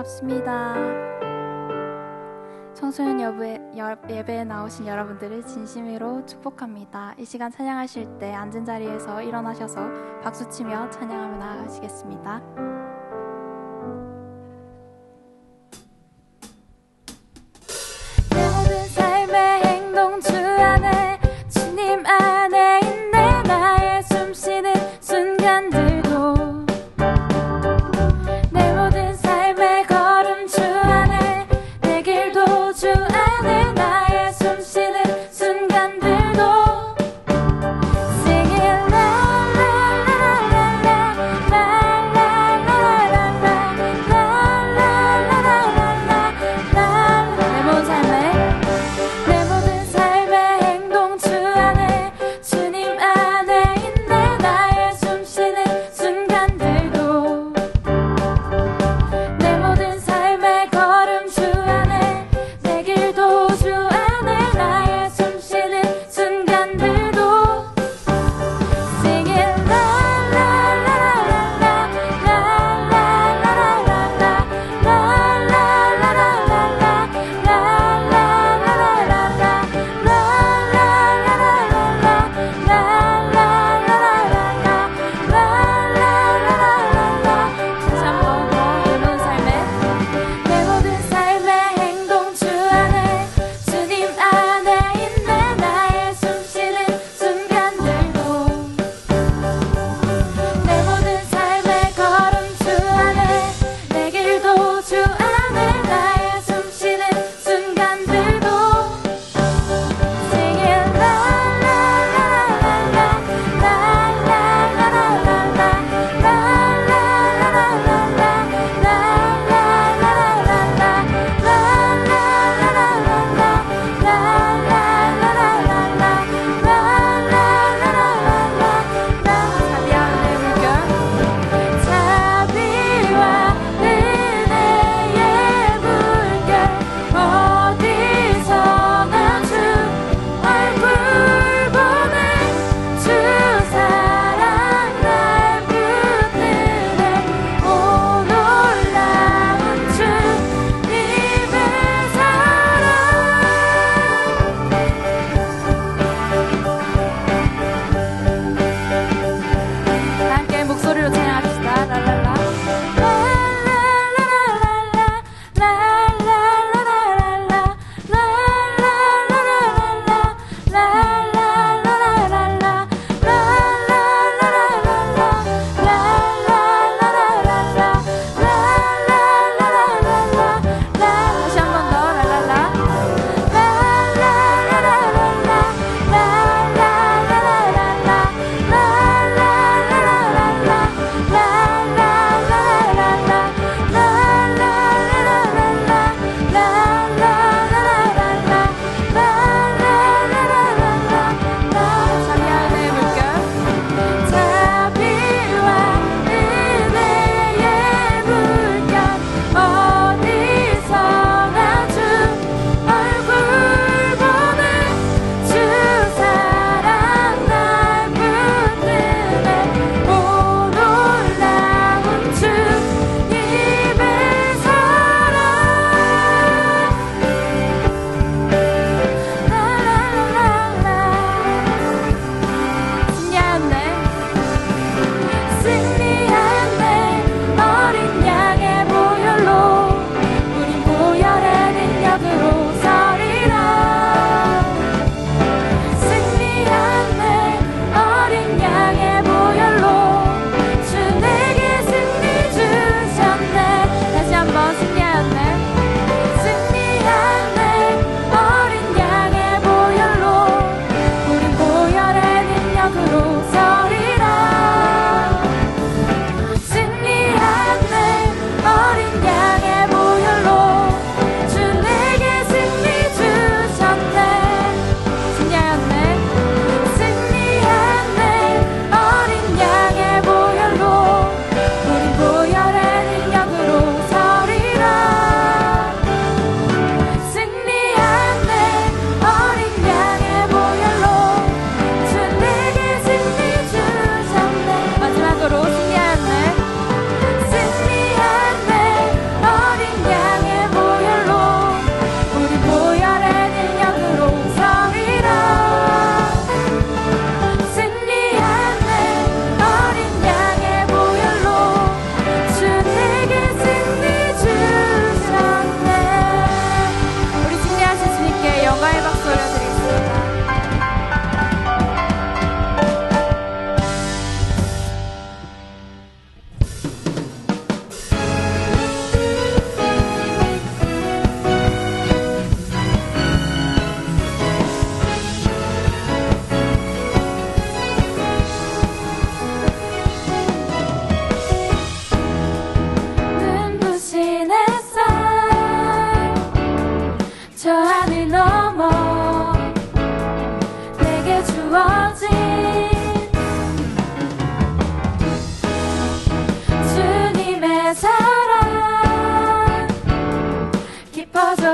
반갑습니다. 청소년 예배에 나오신 여러분들을 진심으로 축복합니다. 이 시간 찬양하실 때 앉은 자리에서 일어나셔서 박수치며 찬양하며 나아가시겠습니다. 내 모든 삶의 행동 주 안에 주님 안에 있네. 나의 숨쉬는 순간들도 내 모든 삶의 걸음 주 안에 내 길도 주 안에 나의 숨쉬는 순간들도 Sing it la la la la la la la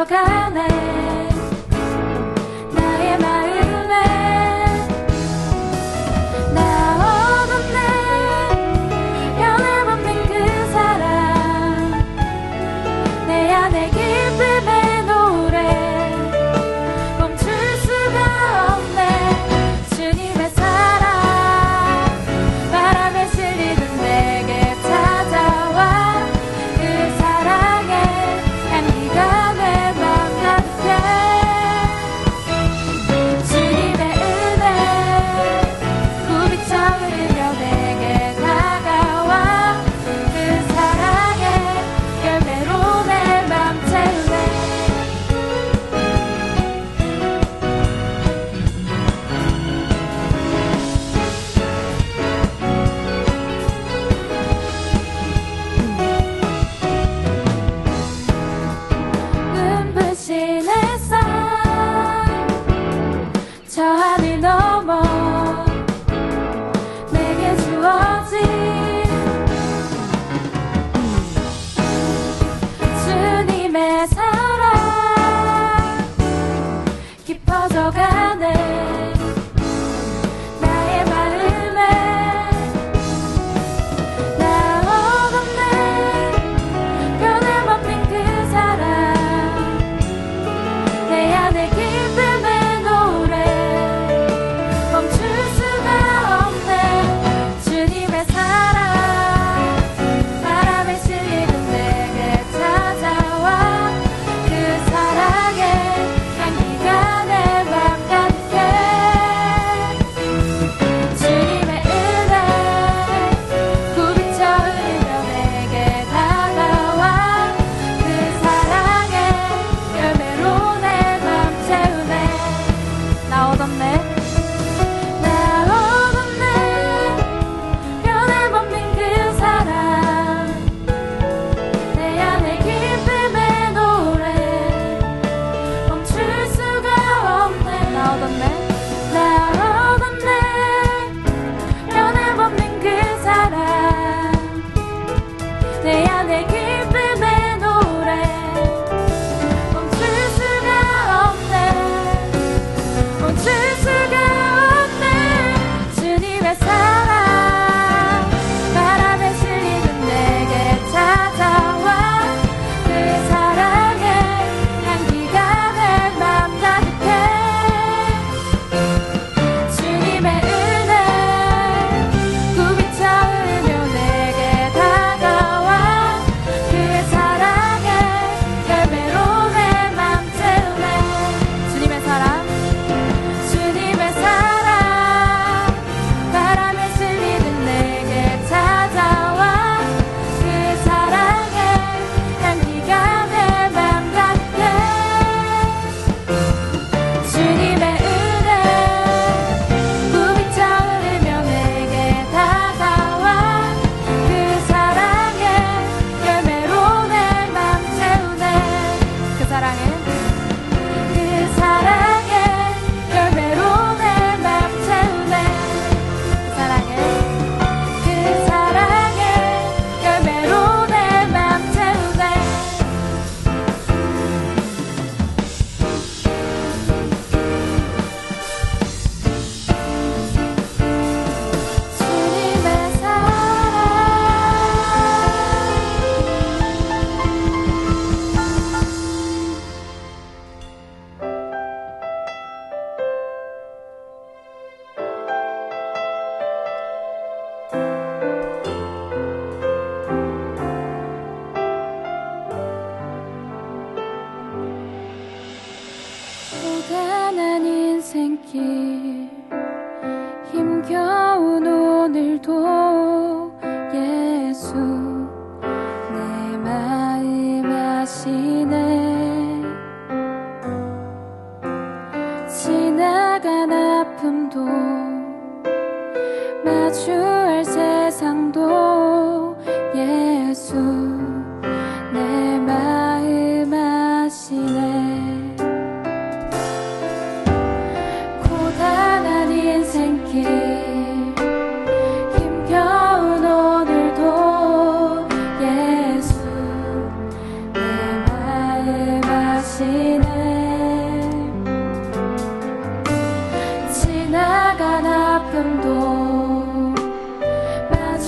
스쳐가네 나의 마음에 나 없네 변함없는 그 사랑 내 안에 기쁨의 노래 멈출 수가 없네 주님의 사랑 바람에 실리는 내게 찾아와 그 사랑의 향기가 내 맘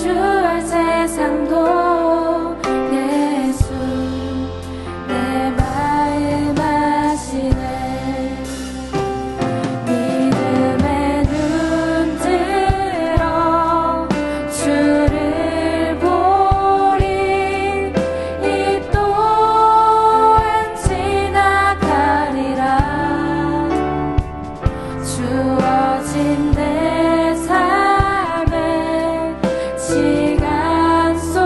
주할 세상도 예수 내 마음 아시네. 믿음의 눈 들어 주를 보리. 이 또한 지나가리라. 주어진 내 삶의 시간 속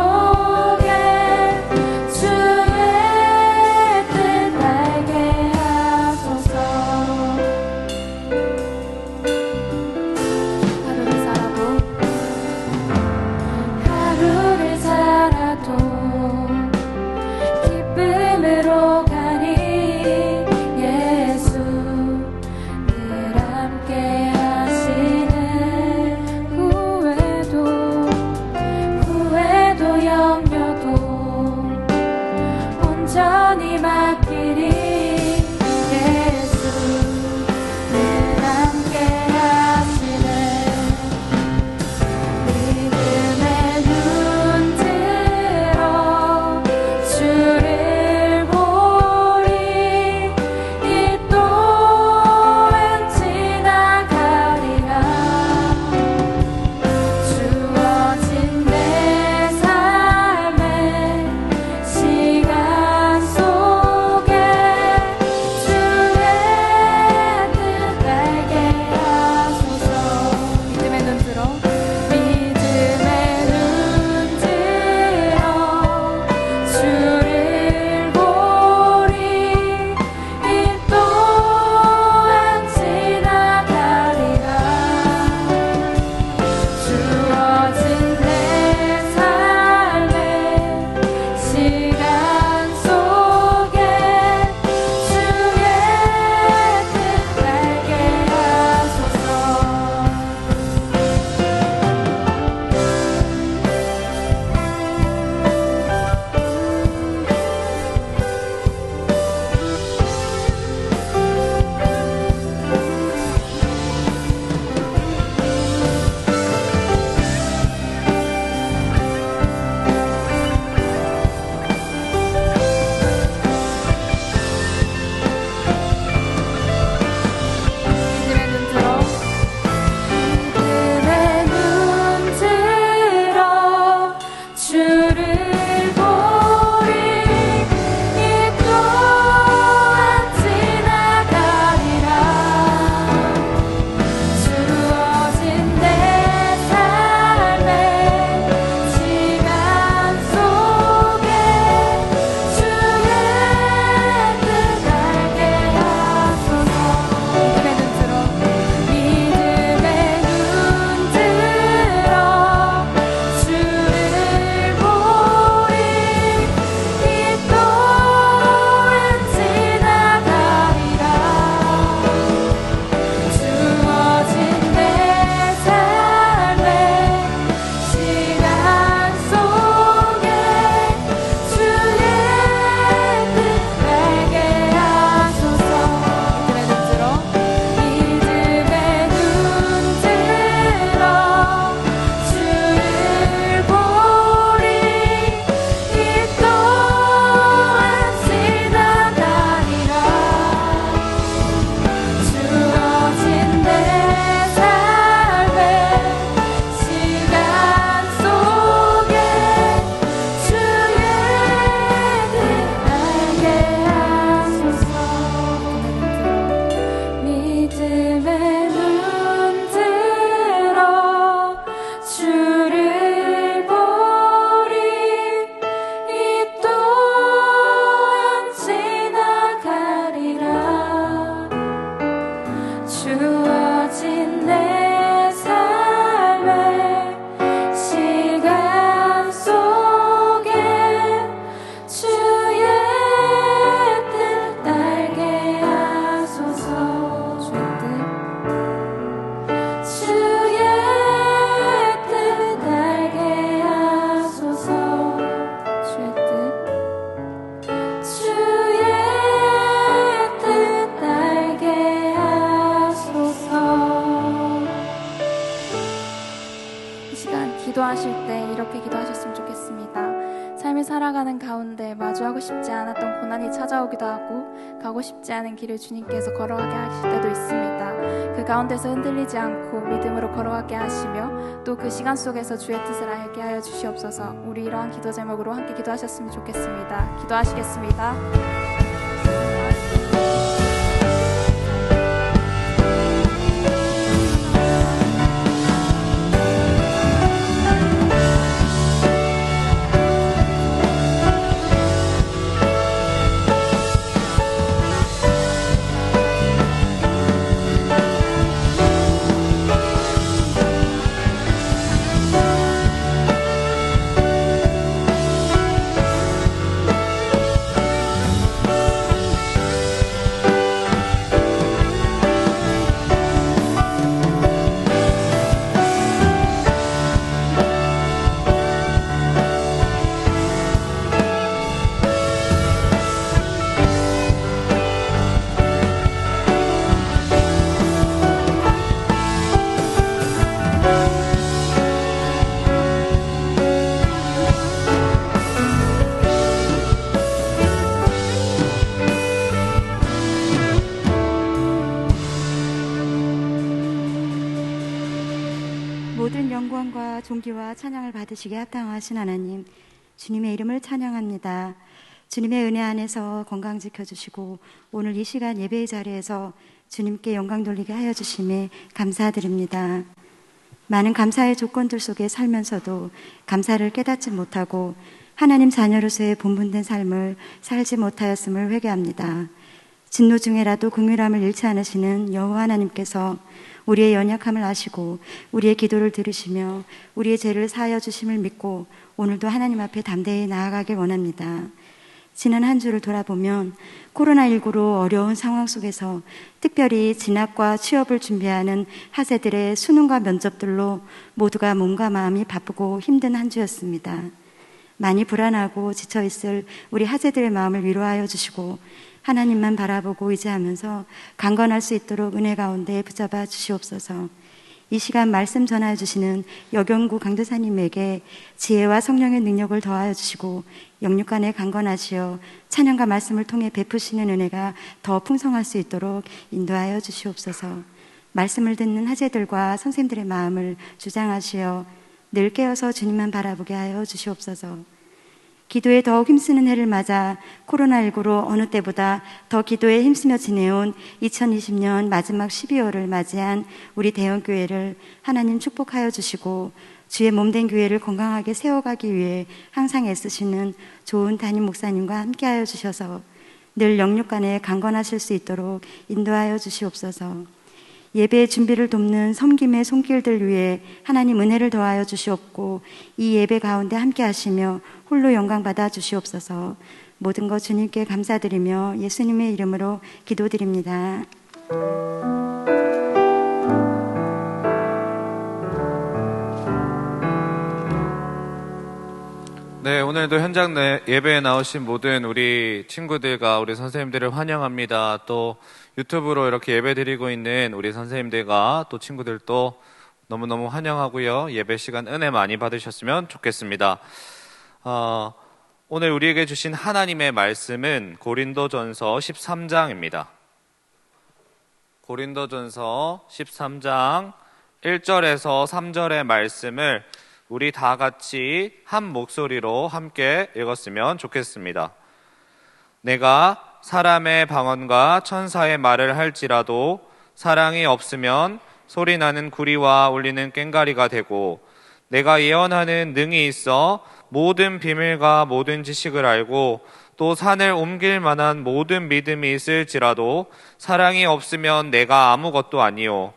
기도하실 때 이렇게 기도하셨으면 좋겠습니다. 삶을 살아가는 가운데 마주하고 싶지 않았던 고난이 찾아오기도 하고 가고 싶지 않은 길을 주님께서 걸어가게 하실 때도 있습니다. 그 가운데서 흔들리지 않고 믿음으로 걸어가게 하시며 또 그 시간 속에서 주의 뜻을 알게 하여 주시옵소서. 우리 이러한 기도 제목으로 함께 기도하셨으면 좋겠습니다. 기도하시겠습니다. 모든 영광과 존귀와 찬양을 받으시게 합당하신 하나님, 주님의 이름을 찬양합니다. 주님의 은혜 안에서 건강 지켜주시고 오늘 이 시간 예배의 자리에서 주님께 영광 돌리게 하여 주심에 감사드립니다. 많은 감사의 조건들 속에 살면서도 감사를 깨닫지 못하고 하나님 자녀로서의 본분된 삶을 살지 못하였음을 회개합니다. 진노 중에라도 긍휼함을 잃지 않으시는 여호와 하나님께서 우리의 연약함을 아시고 우리의 기도를 들으시며 우리의 죄를 사하여 주심을 믿고 오늘도 하나님 앞에 담대히 나아가길 원합니다. 지난 한 주를 돌아보면 코로나19로 어려운 상황 속에서 특별히 진학과 취업을 준비하는 학생들의 수능과 면접들로 모두가 몸과 마음이 바쁘고 힘든 한 주였습니다. 많이 불안하고 지쳐있을 우리 학생들의 마음을 위로하여 주시고 하나님만 바라보고 의지하면서 강건할 수 있도록 은혜 가운데 붙잡아 주시옵소서. 이 시간 말씀 전하여 주시는 여경구 강도사님에게 지혜와 성령의 능력을 더하여 주시고 영육간에 강건하시어 찬양과 말씀을 통해 베푸시는 은혜가 더 풍성할 수 있도록 인도하여 주시옵소서. 말씀을 듣는 하재들과 선생님들의 마음을 주장하시어 늘 깨어서 주님만 바라보게 하여 주시옵소서. 기도에 더욱 힘쓰는 해를 맞아 코로나19로 어느 때보다 더 기도에 힘쓰며 지내온 2020년 마지막 12월을 맞이한 우리 대형교회를 하나님 축복하여 주시고 주의 몸된 교회를 건강하게 세워가기 위해 항상 애쓰시는 좋은 담임 목사님과 함께하여 주셔서 늘 영육간에 강건하실 수 있도록 인도하여 주시옵소서. 예배의 준비를 돕는 섬김의 손길들 위해 하나님 은혜를 더하여 주시옵고 이 예배 가운데 함께 하시며 홀로 영광 받아 주시옵소서. 모든 것 주님께 감사드리며 예수님의 이름으로 기도드립니다. 네, 오늘도 현장 예배에 나오신 모든 우리 친구들과 우리 선생님들을 환영합니다. 또 유튜브로 이렇게 예배 드리고 있는 우리 선생님들과 또 친구들도 너무너무 환영하고요. 예배 시간 은혜 많이 받으셨으면 좋겠습니다. 오늘 우리에게 주신 하나님의 말씀은 고린도전서 13장입니다. 고린도전서 13장 1절에서 3절의 말씀을 우리 다 같이 한 목소리로 함께 읽었으면 좋겠습니다. 내가 사람의 방언과 천사의 말을 할지라도 사랑이 없으면 소리나는 구리와 울리는 꽹과리가 되고 내가 예언하는 능이 있어 모든 비밀과 모든 지식을 알고 또 산을 옮길 만한 모든 믿음이 있을지라도 사랑이 없으면 내가 아무것도 아니요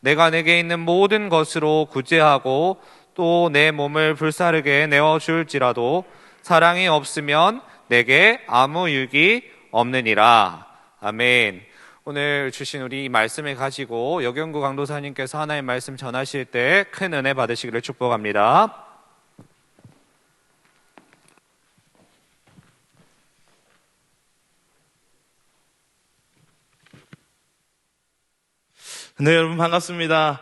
내가 내게 있는 모든 것으로 구제하고 또 내 몸을 불사르게 내어줄지라도 사랑이 없으면 내게 아무 유익이 없느니라. 아멘. 오늘 주신 우리 이 말씀을 가지고 여경구 강도사님께서 하나의 말씀 전하실 때 큰 은혜 받으시기를 축복합니다. 네, 여러분 반갑습니다.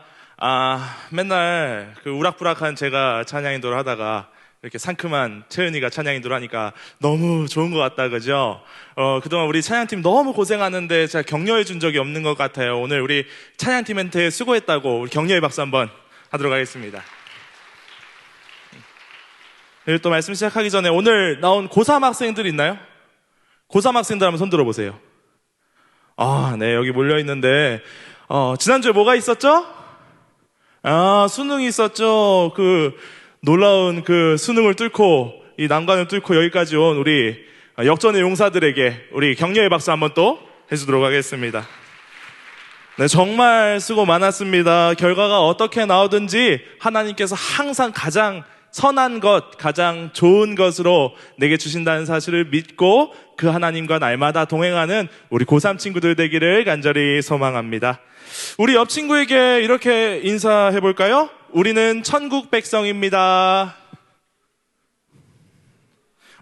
맨날 그 우락부락한 제가 찬양 인도를 하다가 이렇게 상큼한 채은이가 찬양 인도를 하니까 너무 좋은 것 같다, 그죠? 그동안 우리 찬양팀 너무 고생하는데 제가 격려해 준 적이 없는 것 같아요. 오늘 우리 찬양팀한테 수고했다고 우리 격려의 박수 한번 하도록 하겠습니다. 또 말씀 시작하기 전에 오늘 나온 고3 학생들 있나요? 고3 학생들 한번 손 들어보세요. 네, 여기 몰려있는데, 지난주에 뭐가 있었죠? 수능이 있었죠. 그 놀라운 그 수능을 뚫고, 이 난관을 뚫고 여기까지 온 우리 역전의 용사들에게 우리 격려의 박수 한번 또 해주도록 하겠습니다. 네, 정말 수고 많았습니다. 결과가 어떻게 나오든지 하나님께서 항상 가장 선한 것, 가장 좋은 것으로 내게 주신다는 사실을 믿고 그 하나님과 날마다 동행하는 우리 고3 친구들 되기를 간절히 소망합니다. 우리 옆 친구에게 이렇게 인사해 볼까요? 우리는 천국 백성입니다.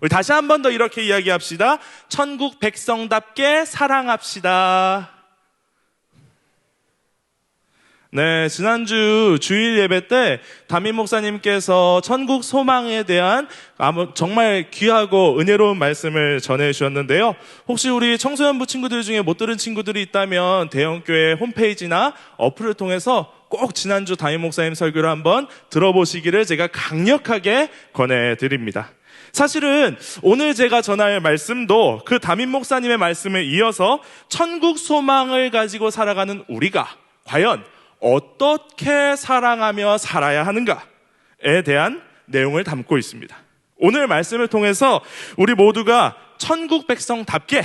우리 다시 한 번 더 이렇게 이야기합시다. 천국 백성답게 사랑합시다. 네, 지난주 주일 예배 때 담임 목사님께서 천국 소망에 대한 정말 귀하고 은혜로운 말씀을 전해주셨는데요. 혹시 우리 청소년부 친구들 중에 못 들은 친구들이 있다면 대형교회 홈페이지나 어플을 통해서 꼭 지난주 담임 목사님 설교를 한번 들어보시기를 제가 강력하게 권해드립니다. 사실은 오늘 제가 전할 말씀도 그 담임 목사님의 말씀에 이어서 천국 소망을 가지고 살아가는 우리가 과연 어떻게 사랑하며 살아야 하는가에 대한 내용을 담고 있습니다. 오늘 말씀을 통해서 우리 모두가 천국 백성답게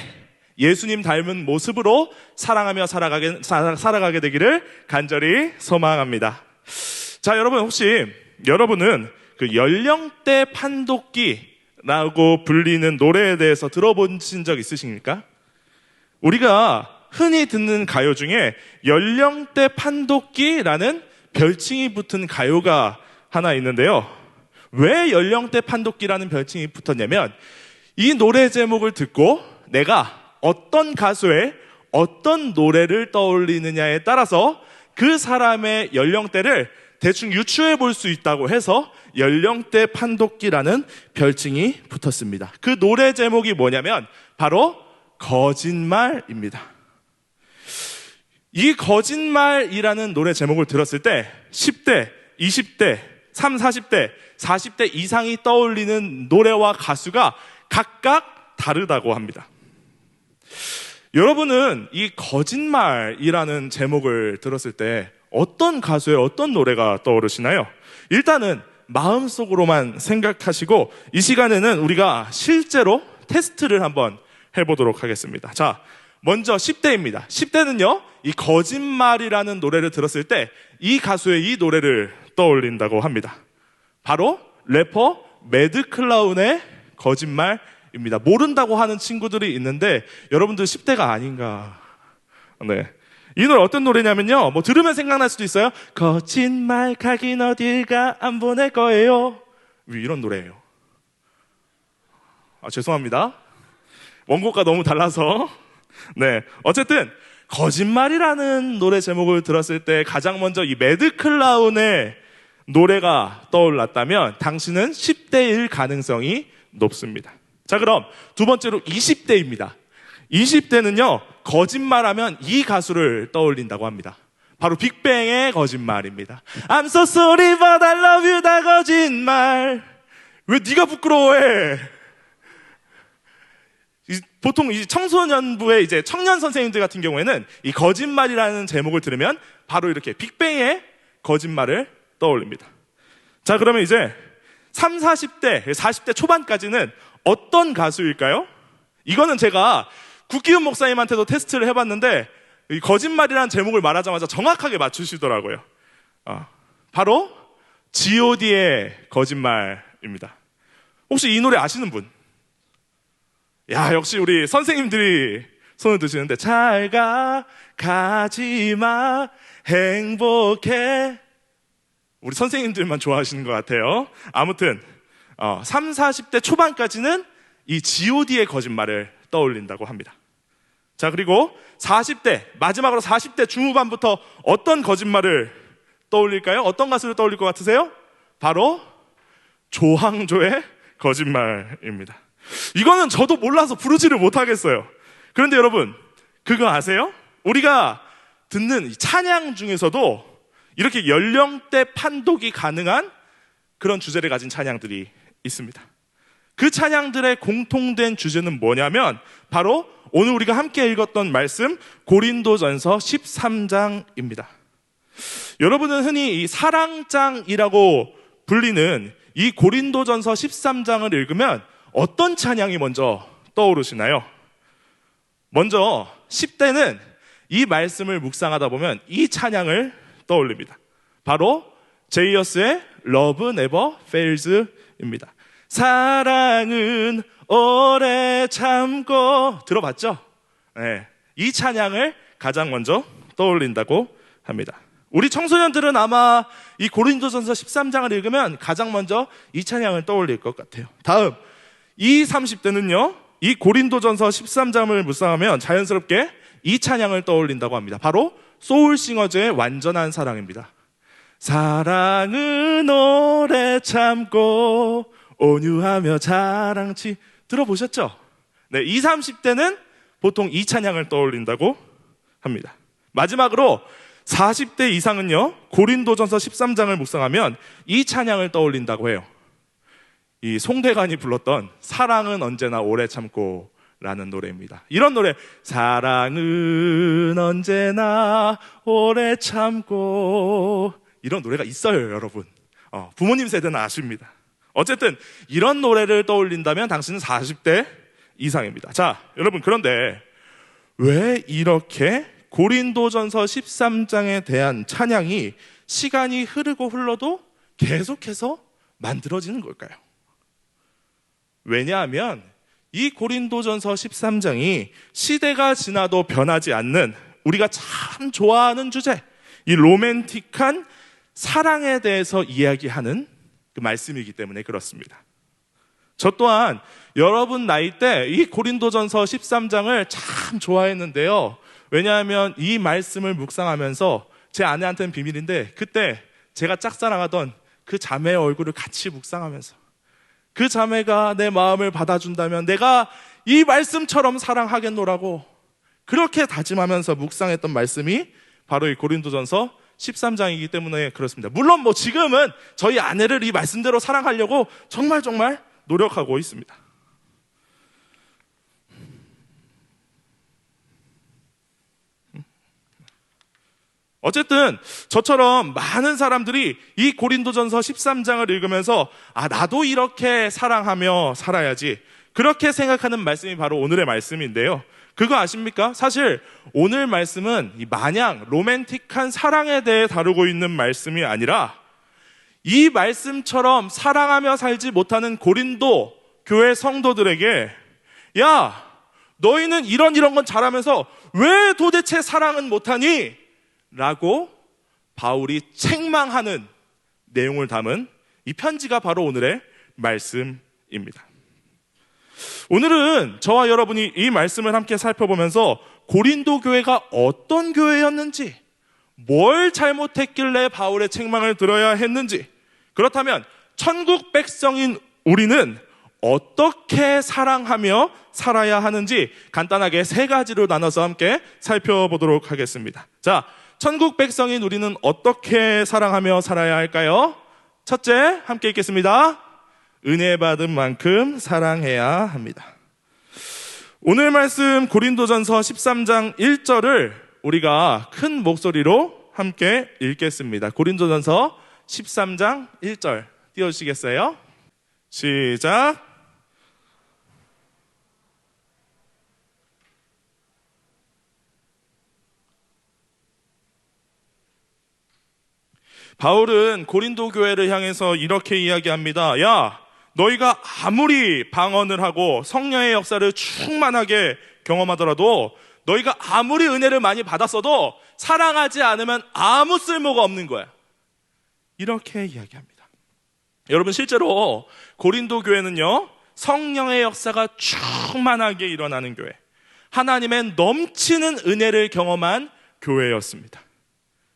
예수님 닮은 모습으로 사랑하며 살아가게 되기를 간절히 소망합니다. 자, 여러분, 혹시 여러분은 그 연령대 판독기라고 불리는 노래에 대해서 들어보신 적 있으십니까? 우리가 흔히 듣는 가요 중에 연령대 판독기라는 별칭이 붙은 가요가 하나 있는데요. 왜 연령대 판독기라는 별칭이 붙었냐면 이 노래 제목을 듣고 내가 어떤 가수의 어떤 노래를 떠올리느냐에 따라서 그 사람의 연령대를 대충 유추해 볼 수 있다고 해서 연령대 판독기라는 별칭이 붙었습니다. 그 노래 제목이 뭐냐면 바로 거짓말입니다. 이 거짓말이라는 노래 제목을 들었을 때 10대, 20대, 30, 40대, 40대 이상이 떠올리는 노래와 가수가 각각 다르다고 합니다. 여러분은 이 거짓말이라는 제목을 들었을 때 어떤 가수의 어떤 노래가 떠오르시나요? 일단은 마음속으로만 생각하시고 이 시간에는 우리가 실제로 테스트를 한번 해보도록 하겠습니다. 자, 먼저 10대입니다. 10대는요, 이 거짓말이라는 노래를 들었을 때 이 가수의 이 노래를 떠올린다고 합니다. 바로 래퍼 매드클라운의 거짓말입니다. 모른다고 하는 친구들이 있는데 여러분들 10대가 아닌가. 네. 이 노래 어떤 노래냐면요, 뭐 들으면 생각날 수도 있어요. 거짓말 가긴 어딜 가 안 보낼 거예요. 이런 노래예요. 죄송합니다. 원곡과 너무 달라서. 네, 어쨌든 거짓말이라는 노래 제목을 들었을 때 가장 먼저 이 매드클라운의 노래가 떠올랐다면 당신은 10대일 가능성이 높습니다. 자, 그럼 두 번째로 20대입니다. 20대는요, 거짓말하면 이 가수를 떠올린다고 합니다. 바로 빅뱅의 거짓말입니다. I'm so sorry but I love you 다 거짓말. 왜 네가 부끄러워해? 보통 이 청소년부의 이제 청년 선생님들 같은 경우에는 이 거짓말이라는 제목을 들으면 바로 이렇게 빅뱅의 거짓말을 떠올립니다. 자, 그러면 이제 30, 40대, 40대 초반까지는 어떤 가수일까요? 이거는 제가 국기훈 목사님한테도 테스트를 해봤는데 이 거짓말이라는 제목을 말하자마자 정확하게 맞추시더라고요. 바로 G.O.D의 거짓말입니다. 혹시 이 노래 아시는 분? 야, 역시 우리 선생님들이 손을 드시는데 잘 가, 가지마, 행복해. 우리 선생님들만 좋아하시는 것 같아요. 아무튼 30, 40대 초반까지는 이 G.O.D의 거짓말을 떠올린다고 합니다. 자, 그리고 40대, 마지막으로 40대 중후반부터 어떤 거짓말을 떠올릴까요? 어떤 가수를 떠올릴 것 같으세요? 바로 조항조의 거짓말입니다. 이거는 저도 몰라서 부르지를 못하겠어요. 그런데 여러분, 그거 아세요? 우리가 듣는 찬양 중에서도 이렇게 연령대 판독이 가능한 그런 주제를 가진 찬양들이 있습니다. 그 찬양들의 공통된 주제는 뭐냐면 바로 오늘 우리가 함께 읽었던 말씀 고린도전서 13장입니다. 여러분은 흔히 이 사랑장이라고 불리는 이 고린도전서 13장을 읽으면 어떤 찬양이 먼저 떠오르시나요? 먼저 10대는 이 말씀을 묵상하다 보면 이 찬양을 떠올립니다. 바로 제이어스의 Love Never Fails입니다. 사랑은 오래 참고, 들어봤죠? 네, 이 찬양을 가장 먼저 떠올린다고 합니다. 우리 청소년들은 아마 이 고린도전서 13장을 읽으면 가장 먼저 이 찬양을 떠올릴 것 같아요. 다음, 이 30대는요, 이 고린도전서 13장을 묵상하면 자연스럽게 이 찬양을 떠올린다고 합니다. 바로 소울싱어즈의 완전한 사랑입니다. 사랑은 오래 참고 온유하며 자랑치. 들어보셨죠? 네, 20, 30대는 보통 이 찬양을 떠올린다고 합니다. 마지막으로 40대 이상은요, 고린도전서 13장을 묵상하면 이 찬양을 떠올린다고 해요. 이 송대관이 불렀던 사랑은 언제나 오래 참고 라는 노래입니다. 이런 노래, 사랑은 언제나 오래 참고, 이런 노래가 있어요, 여러분. 부모님 세대는 아십니다. 어쨌든 이런 노래를 떠올린다면 당신은 40대 이상입니다. 자, 여러분, 그런데 왜 이렇게 고린도전서 13장에 대한 찬양이 시간이 흐르고 흘러도 계속해서 만들어지는 걸까요? 왜냐하면 이 고린도전서 13장이 시대가 지나도 변하지 않는 우리가 참 좋아하는 주제, 이 로맨틱한 사랑에 대해서 이야기하는 그 말씀이기 때문에 그렇습니다. 저 또한 여러분 나이 때 이 고린도전서 13장을 참 좋아했는데요. 왜냐하면 이 말씀을 묵상하면서 제 아내한테는 비밀인데 그때 제가 짝사랑하던 그 자매의 얼굴을 같이 묵상하면서 그 자매가 내 마음을 받아준다면 내가 이 말씀처럼 사랑하겠노라고 그렇게 다짐하면서 묵상했던 말씀이 바로 이 고린도전서 13장이기 때문에 그렇습니다. 물론 뭐 지금은 저희 아내를 이 말씀대로 사랑하려고 정말 노력하고 있습니다. 어쨌든 저처럼 많은 사람들이 이 고린도전서 13장을 읽으면서 나도 이렇게 사랑하며 살아야지, 그렇게 생각하는 말씀이 바로 오늘의 말씀인데요. 그거 아십니까? 사실 오늘 말씀은 마냥 로맨틱한 사랑에 대해 다루고 있는 말씀이 아니라 이 말씀처럼 사랑하며 살지 못하는 고린도 교회 성도들에게, 야, 너희는 이런 건 잘하면서 왜 도대체 사랑은 못하니? 라고 바울이 책망하는 내용을 담은 이 편지가 바로 오늘의 말씀입니다. 오늘은 저와 여러분이 이 말씀을 함께 살펴보면서 고린도 교회가 어떤 교회였는지, 뭘 잘못했길래 바울의 책망을 들어야 했는지, 그렇다면 천국 백성인 우리는 어떻게 사랑하며 살아야 하는지 간단하게 세 가지로 나눠서 함께 살펴보도록 하겠습니다. 자, 천국 백성인 우리는 어떻게 사랑하며 살아야 할까요? 첫째, 함께 읽겠습니다. 은혜 받은 만큼 사랑해야 합니다. 오늘 말씀 고린도전서 13장 1절을 우리가 큰 목소리로 함께 읽겠습니다. 고린도전서 13장 1절 띄워주시겠어요? 시작. 바울은 고린도 교회를 향해서 이렇게 이야기합니다. 야, 너희가 아무리 방언을 하고 성령의 역사를 충만하게 경험하더라도, 너희가 아무리 은혜를 많이 받았어도 사랑하지 않으면 아무 쓸모가 없는 거야. 이렇게 이야기합니다. 여러분, 실제로 고린도 교회는요, 성령의 역사가 충만하게 일어나는 교회, 하나님의 넘치는 은혜를 경험한 교회였습니다.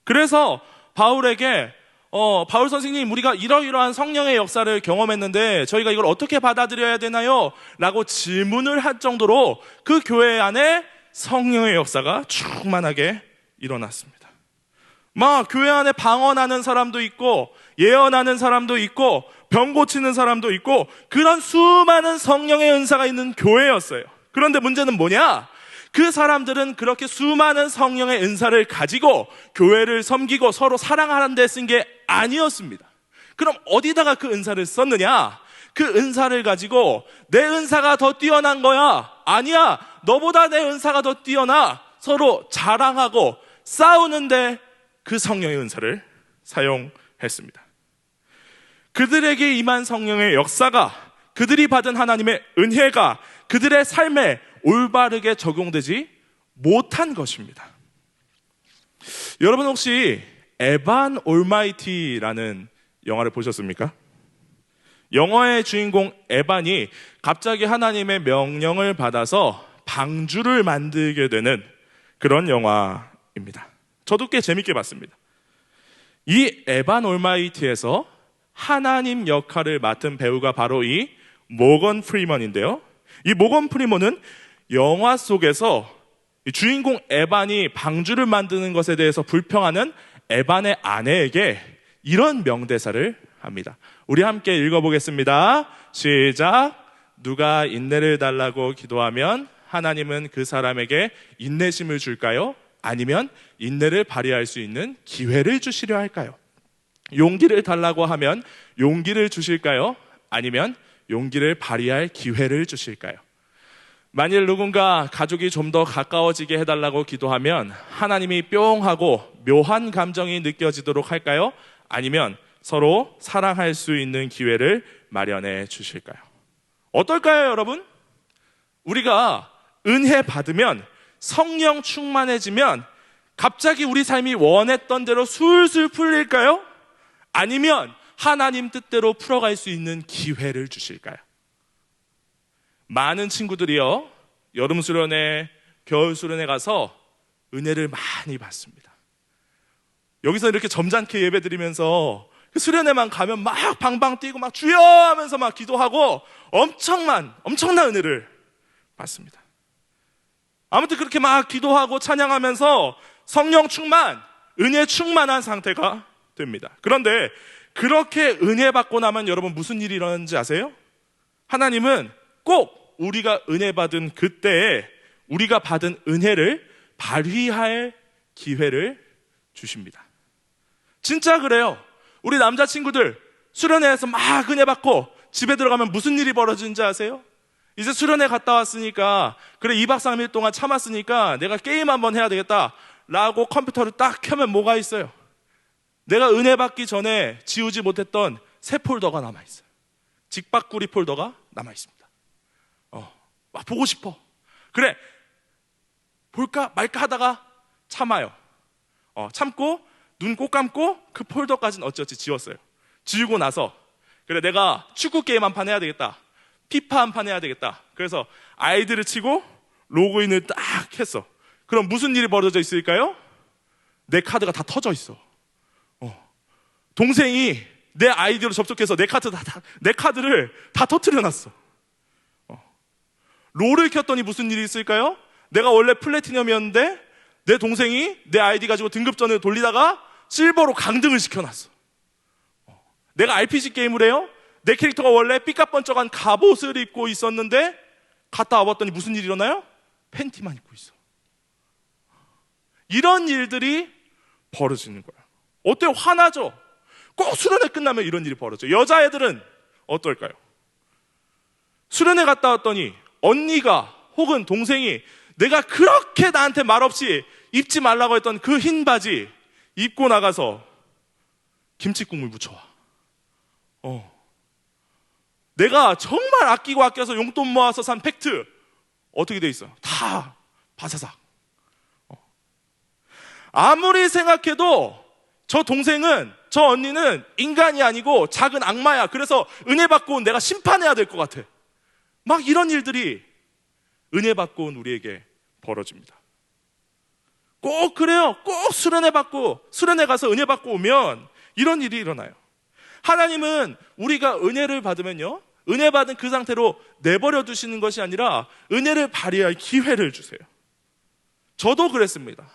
그래서 바울에게 바울 선생님, 우리가 이러이러한 성령의 역사를 경험했는데 저희가 이걸 어떻게 받아들여야 되나요? 라고 질문을 할 정도로 그 교회 안에 성령의 역사가 충만하게 일어났습니다. 막 교회 안에 방언하는 사람도 있고 예언하는 사람도 있고 병 고치는 사람도 있고 그런 수많은 성령의 은사가 있는 교회였어요. 그런데 문제는 뭐냐? 그 사람들은 그렇게 수많은 성령의 은사를 가지고 교회를 섬기고 서로 사랑하는 데 쓴 게 아니었습니다. 그럼 어디다가 그 은사를 썼느냐? 그 은사를 가지고 내 은사가 더 뛰어난 거야. 아니야, 너보다 내 은사가 더 뛰어나. 서로 자랑하고 싸우는데 그 성령의 은사를 사용했습니다. 그들에게 임한 성령의 역사가, 그들이 받은 하나님의 은혜가 그들의 삶에 올바르게 적용되지 못한 것입니다. 여러분 혹시 에반 올마이티라는 영화를 보셨습니까? 영화의 주인공 에반이 갑자기 하나님의 명령을 받아서 방주를 만들게 되는 그런 영화입니다. 저도 꽤 재밌게 봤습니다. 이 에반 올마이티에서 하나님 역할을 맡은 배우가 바로 이 모건 프리먼인데요. 이 모건 프리먼은 영화 속에서 주인공 에반이 방주를 만드는 것에 대해서 불평하는 에반의 아내에게 이런 명대사를 합니다. 우리 함께 읽어보겠습니다. 시작. 누가 인내를 달라고 기도하면 하나님은 그 사람에게 인내심을 줄까요? 아니면 인내를 발휘할 수 있는 기회를 주시려 할까요? 용기를 달라고 하면 용기를 주실까요? 아니면 용기를 발휘할 기회를 주실까요? 만일 누군가 가족이 좀 더 가까워지게 해달라고 기도하면 하나님이 뿅 하고 묘한 감정이 느껴지도록 할까요? 아니면 서로 사랑할 수 있는 기회를 마련해 주실까요? 어떨까요, 여러분? 우리가 은혜 받으면, 성령 충만해지면 갑자기 우리 삶이 원했던 대로 술술 풀릴까요? 아니면 하나님 뜻대로 풀어갈 수 있는 기회를 주실까요? 많은 친구들이요, 여름 수련회, 겨울 수련회 가서 은혜를 많이 받습니다. 여기서 이렇게 점잖게 예배 드리면서 수련회만 가면 막 방방 뛰고 막 주여 하면서 막 기도하고 엄청난 은혜를 받습니다. 아무튼 그렇게 막 기도하고 찬양하면서 성령 충만, 은혜 충만한 상태가 됩니다. 그런데 그렇게 은혜 받고 나면 여러분 무슨 일이 일어나는지 아세요? 하나님은 꼭 우리가 은혜 받은 그때에 우리가 받은 은혜를 발휘할 기회를 주십니다. 진짜 그래요. 우리 남자친구들 수련회에서 막 은혜 받고 집에 들어가면 무슨 일이 벌어지는지 아세요? 이제 수련회 갔다 왔으니까, 그래 2박 3일 동안 참았으니까 내가 게임 한번 해야 되겠다 라고 컴퓨터를 딱 켜면 뭐가 있어요? 내가 은혜 받기 전에 지우지 못했던 새 폴더가 남아있어요. 직박구리 폴더가 남아있습니다. 막 보고 싶어. 그래, 볼까 말까 하다가 참아요. 참고 눈 꼭 감고 그 폴더까지는 어찌어찌 지웠어요. 지우고 나서 그래, 내가 축구 게임 한 판 해야 되겠다, 피파 한 판 해야 되겠다. 그래서 아이디를 치고 로그인을 딱 했어. 그럼 무슨 일이 벌어져 있을까요? 내 카드가 다 터져 있어. 동생이 내 아이디로 접속해서 내 카드를 다 터뜨려놨어. 롤을 켰더니 무슨 일이 있을까요? 내가 원래 플래티넘이었는데 내 동생이 내 아이디 가지고 등급전을 돌리다가 실버로 강등을 시켜놨어. 내가 RPG 게임을 해요? 내 캐릭터가 원래 삐까뻔쩍한 갑옷을 입고 있었는데 갔다 와봤더니 무슨 일이 일어나요? 팬티만 입고 있어. 이런 일들이 벌어지는 거야. 어때요? 화나죠? 꼭 수련회 끝나면 이런 일이 벌어져요. 여자애들은 어떨까요? 수련회 갔다 왔더니 언니가 혹은 동생이 내가 그렇게 나한테 말없이 입지 말라고 했던 그 흰 바지 입고 나가서 김치국물 묻혀와. 내가 정말 아끼고 아껴서 용돈 모아서 산 팩트 어떻게 돼 있어? 다 바사삭. 아무리 생각해도 저 동생은, 저 언니는 인간이 아니고 작은 악마야. 그래서 은혜 받고 온 내가 심판해야 될 것 같아. 막 이런 일들이 은혜 받고 온 우리에게 벌어집니다. 꼭 그래요. 꼭 수련회 받고 수련회 가서 은혜 받고 오면 이런 일이 일어나요. 하나님은 우리가 은혜를 받으면요, 은혜 받은 그 상태로 내버려 두시는 것이 아니라 은혜를 발휘할 기회를 주세요. 저도 그랬습니다.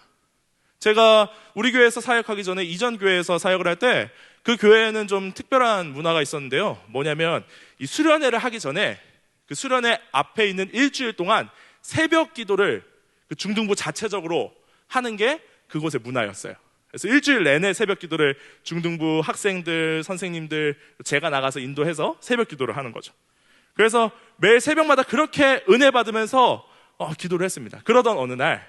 제가 우리 교회에서 사역하기 전에 이전 교회에서 사역을 할 때 그 교회에는 좀 특별한 문화가 있었는데요. 뭐냐면 이 수련회를 하기 전에 그 수련회 앞에 있는 일주일 동안 새벽 기도를 그 중등부 자체적으로 하는 게 그곳의 문화였어요. 그래서 일주일 내내 새벽 기도를 중등부 학생들, 선생님들, 제가 나가서 인도해서 새벽 기도를 하는 거죠. 그래서 매일 새벽마다 그렇게 은혜 받으면서 기도를 했습니다. 그러던 어느 날,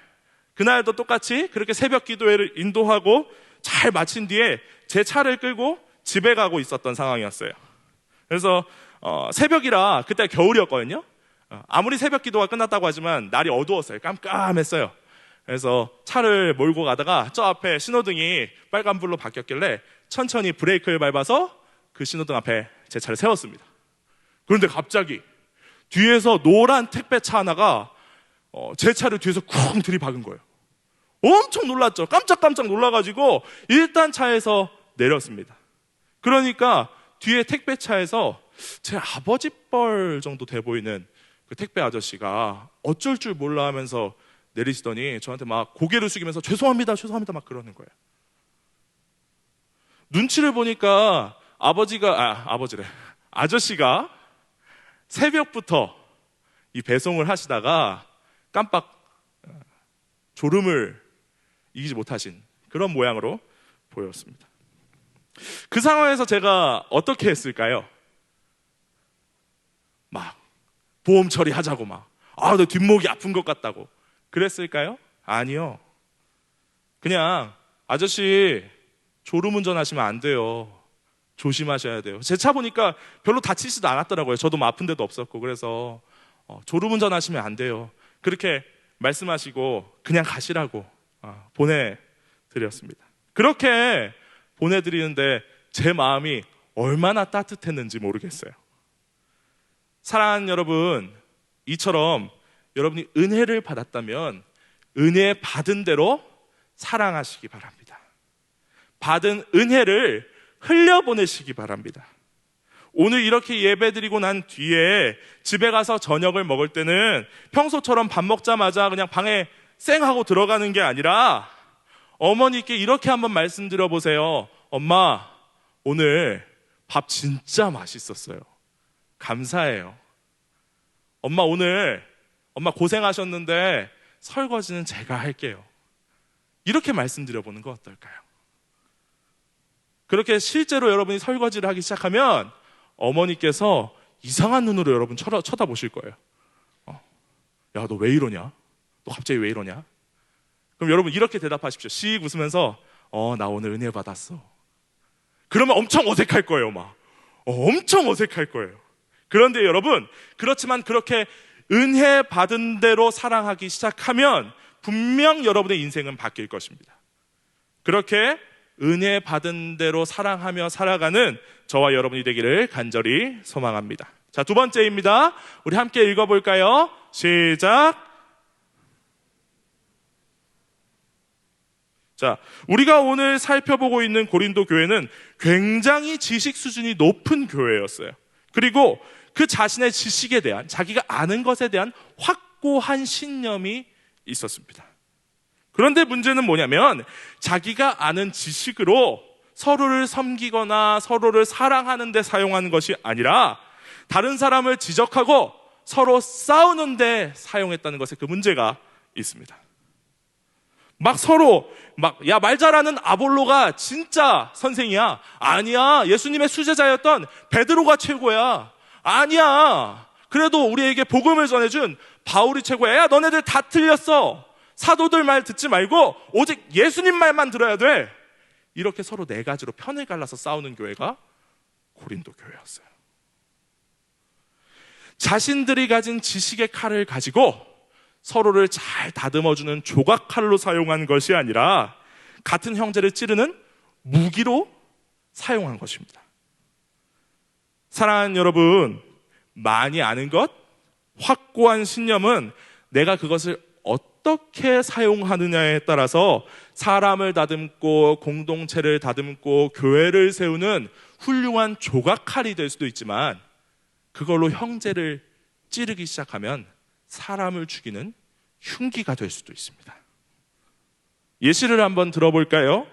그날도 똑같이 그렇게 새벽 기도회를 인도하고 잘 마친 뒤에 제 차를 끌고 집에 가고 있었던 상황이었어요. 그래서 새벽이라 그때 겨울이었거든요. 아무리 새벽 기도가 끝났다고 하지만 날이 어두웠어요. 깜깜했어요. 그래서 차를 몰고 가다가 저 앞에 신호등이 빨간불로 바뀌었길래 천천히 브레이크를 밟아서 그 신호등 앞에 제 차를 세웠습니다. 그런데 갑자기 뒤에서 노란 택배차 하나가 제 차를 뒤에서 쿵 들이박은 거예요. 엄청 놀랐죠. 깜짝깜짝 놀라가지고 일단 차에서 내렸습니다. 그러니까 뒤에 택배차에서 제 아버지 뻘 정도 돼 보이는 그 택배 아저씨가 어쩔 줄 몰라 하면서 내리시더니 저한테 막 고개를 숙이면서 죄송합니다 막 그러는 거예요. 눈치를 보니까 아저씨가 새벽부터 이 배송을 하시다가 깜빡 졸음을 이기지 못하신 그런 모양으로 보였습니다. 그 상황에서 제가 어떻게 했을까요? 막 보험 처리하자고 너 뒷목이 아픈 것 같다고 그랬을까요? 아니요. 그냥 아저씨 졸음운전 하시면 안 돼요. 조심하셔야 돼요. 제 차 보니까 별로 다치지도 않았더라고요. 저도 뭐 아픈 데도 없었고. 그래서 졸음운전 하시면 안 돼요. 그렇게 말씀하시고 그냥 가시라고 보내드렸습니다. 그렇게 보내드리는데 제 마음이 얼마나 따뜻했는지 모르겠어요. 사랑하는 여러분, 이처럼 여러분이 은혜를 받았다면 은혜 받은 대로 사랑하시기 바랍니다. 받은 은혜를 흘려보내시기 바랍니다. 오늘 이렇게 예배드리고 난 뒤에 집에 가서 저녁을 먹을 때는 평소처럼 밥 먹자마자 그냥 방에 쌩 하고 들어가는 게 아니라 어머니께 이렇게 한번 말씀드려 보세요. 엄마, 오늘 밥 진짜 맛있었어요. 감사해요. 엄마, 엄마 고생하셨는데 설거지는 제가 할게요. 이렇게 말씀드려보는 거 어떨까요? 그렇게 실제로 여러분이 설거지를 하기 시작하면 어머니께서 이상한 눈으로 여러분 쳐다보실 거예요. 야, 너 왜 이러냐? 너 갑자기 왜 이러냐? 그럼 여러분 이렇게 대답하십시오. 씩 웃으면서 나 오늘 은혜 받았어. 그러면 엄청 어색할 거예요. 엄청 어색할 거예요. 그런데 여러분, 그렇지만 그렇게 은혜 받은 대로 사랑하기 시작하면 분명 여러분의 인생은 바뀔 것입니다. 그렇게 은혜 받은 대로 사랑하며 살아가는 저와 여러분이 되기를 간절히 소망합니다. 자, 두 번째입니다. 우리 함께 읽어볼까요? 시작. 자, 우리가 오늘 살펴보고 있는 고린도 교회는 굉장히 지식 수준이 높은 교회였어요. 그리고 그 자신의 지식에 대한, 자기가 아는 것에 대한 확고한 신념이 있었습니다. 그런데 문제는 뭐냐면 자기가 아는 지식으로 서로를 섬기거나 서로를 사랑하는 데 사용하는 것이 아니라 다른 사람을 지적하고 서로 싸우는 데 사용했다는 것에 그 문제가 있습니다. 야, 말 잘하는 아볼로가 진짜 선생이야. 아니야, 예수님의 수제자였던 베드로가 최고야. 아니야, 그래도 우리에게 복음을 전해준 바울이 최고야. 야, 너네들 다 틀렸어. 사도들 말 듣지 말고 오직 예수님 말만 들어야 돼. 이렇게 서로 네 가지로 편을 갈라서 싸우는 교회가 고린도 교회였어요. 자신들이 가진 지식의 칼을 가지고 서로를 잘 다듬어주는 조각칼로 사용한 것이 아니라 같은 형제를 찌르는 무기로 사용한 것입니다. 사랑하는 여러분, 많이 아는 것, 확고한 신념은 내가 그것을 어떻게 사용하느냐에 따라서 사람을 다듬고 공동체를 다듬고 교회를 세우는 훌륭한 조각칼이 될 수도 있지만, 그걸로 형제를 찌르기 시작하면 사람을 죽이는 흉기가 될 수도 있습니다. 예시를 한번 들어볼까요?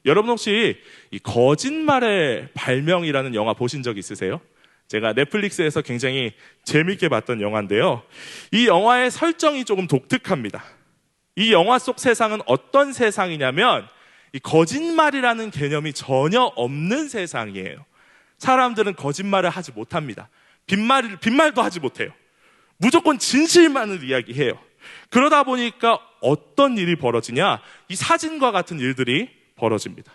여러분 혹시 이 거짓말의 발명이라는 영화 보신 적 있으세요? 제가 넷플릭스에서 굉장히 재밌게 봤던 영화인데요. 이 영화의 설정이 조금 독특합니다. 이 영화 속 세상은 어떤 세상이냐면, 이 거짓말이라는 개념이 전혀 없는 세상이에요. 사람들은 거짓말을 하지 못합니다. 빈말도 하지 못해요. 무조건 진실만을 이야기해요. 그러다 보니까 어떤 일이 벌어지냐? 이 사진과 같은 일들이 벌어집니다.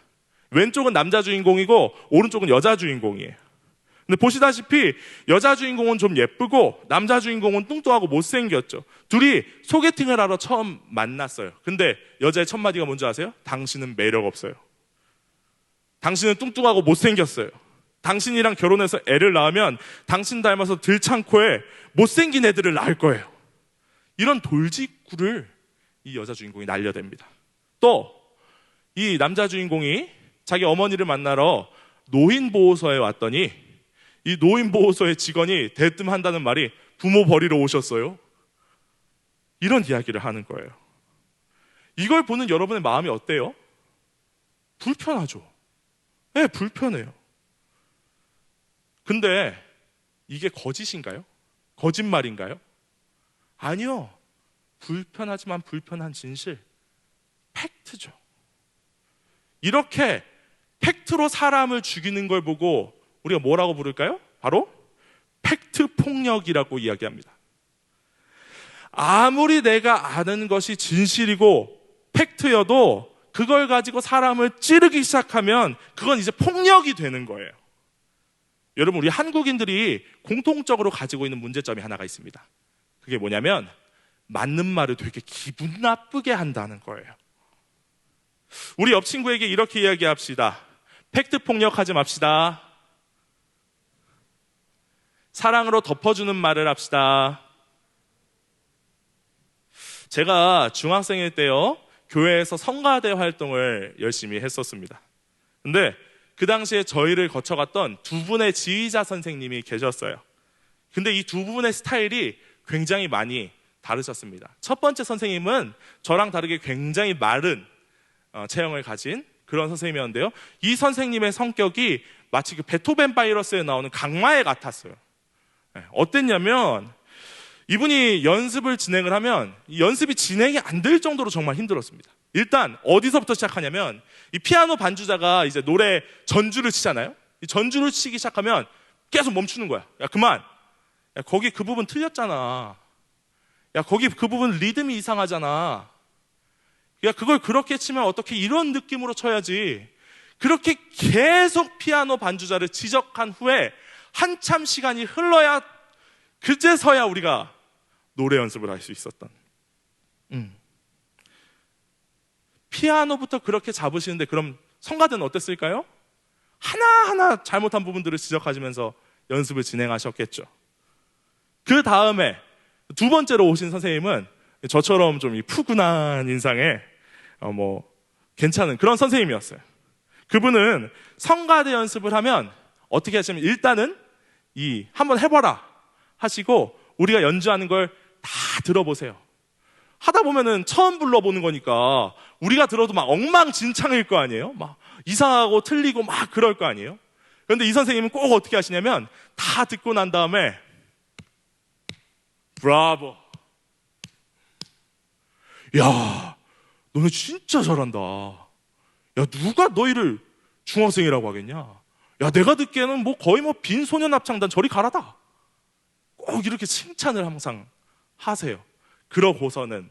왼쪽은 남자 주인공이고 오른쪽은 여자 주인공이에요. 근데 보시다시피 여자 주인공은 좀 예쁘고 남자 주인공은 뚱뚱하고 못생겼죠. 둘이 소개팅을 하러 처음 만났어요. 근데 여자의 첫 마디가 뭔지 아세요? 당신은 매력 없어요. 당신은 뚱뚱하고 못생겼어요. 당신이랑 결혼해서 애를 낳으면 당신 닮아서 들창코에 못생긴 애들을 낳을 거예요. 이런 돌직구를 이 여자 주인공이 날려댑니다. 또 이 남자 주인공이 자기 어머니를 만나러 노인보호소에 왔더니, 이 노인보호소의 직원이 대뜸한다는 말이 부모 버리러 오셨어요. 이런 이야기를 하는 거예요. 이걸 보는 여러분의 마음이 어때요? 불편하죠. 네, 불편해요. 근데 이게 거짓인가요? 거짓말인가요? 아니요. 불편하지만 불편한 진실, 팩트죠. 이렇게 팩트로 사람을 죽이는 걸 보고 우리가 뭐라고 부를까요? 바로 팩트 폭력이라고 이야기합니다. 아무리 내가 아는 것이 진실이고 팩트여도 그걸 가지고 사람을 찌르기 시작하면 그건 이제 폭력이 되는 거예요. 여러분, 우리 한국인들이 공통적으로 가지고 있는 문제점이 하나가 있습니다. 그게 뭐냐면 맞는 말을 되게 기분 나쁘게 한다는 거예요. 우리 옆 친구에게 이렇게 이야기합시다. 팩트 폭력하지 맙시다. 사랑으로 덮어주는 말을 합시다. 제가 중학생일 때요, 교회에서 성가대 활동을 열심히 했었습니다. 근데 그 당시에 저희를 거쳐갔던 두 분의 지휘자 선생님이 계셨어요. 근데 이 두 분의 스타일이 굉장히 많이 다르셨습니다. 첫 번째 선생님은 저랑 다르게 굉장히 마른 체형을 가진 그런 선생님이었는데요. 이 선생님의 성격이 마치 그 베토벤 바이러스에 나오는 강마애 같았어요. 어땠냐면 이분이 연습을 진행을 하면 이 연습이 진행이 안 될 정도로 정말 힘들었습니다. 일단 어디서부터 시작하냐면, 이 피아노 반주자가 이제 노래 전주를 치잖아요. 이 전주를 치기 시작하면 계속 멈추는 거야. 야, 그만. 야, 거기 그 부분 틀렸잖아. 야, 거기 그 부분 리듬이 이상하잖아. 야, 그걸 그렇게 치면 어떻게 이런 느낌으로 쳐야지. 그렇게 계속 피아노 반주자를 지적한 후에 한참 시간이 흘러야 그제서야 우리가 노래 연습을 할 수 있었던. 피아노부터 그렇게 잡으시는데 그럼 성가대는 어땠을까요? 하나하나 잘못한 부분들을 지적하시면서 연습을 진행하셨겠죠. 그 다음에 두 번째로 오신 선생님은 저처럼 좀 푸근한 인상의 괜찮은 그런 선생님이었어요. 그분은 성가대 연습을 하면 어떻게 하시면, 일단은 한번 해봐라 하시고 우리가 연주하는 걸 다 들어보세요. 하다 보면은 처음 불러보는 거니까 우리가 들어도 막 엉망진창일 거 아니에요? 막 이상하고 틀리고 막 그럴 거 아니에요? 그런데 이 선생님은 꼭 어떻게 하시냐면, 다 듣고 난 다음에 브라보, 야, 너네 진짜 잘한다. 야, 누가 너희를 중학생이라고 하겠냐? 야, 내가 듣기에는 거의 빈소년 합창단 저리 가라다. 꼭 이렇게 칭찬을 항상 하세요. 그러고서는,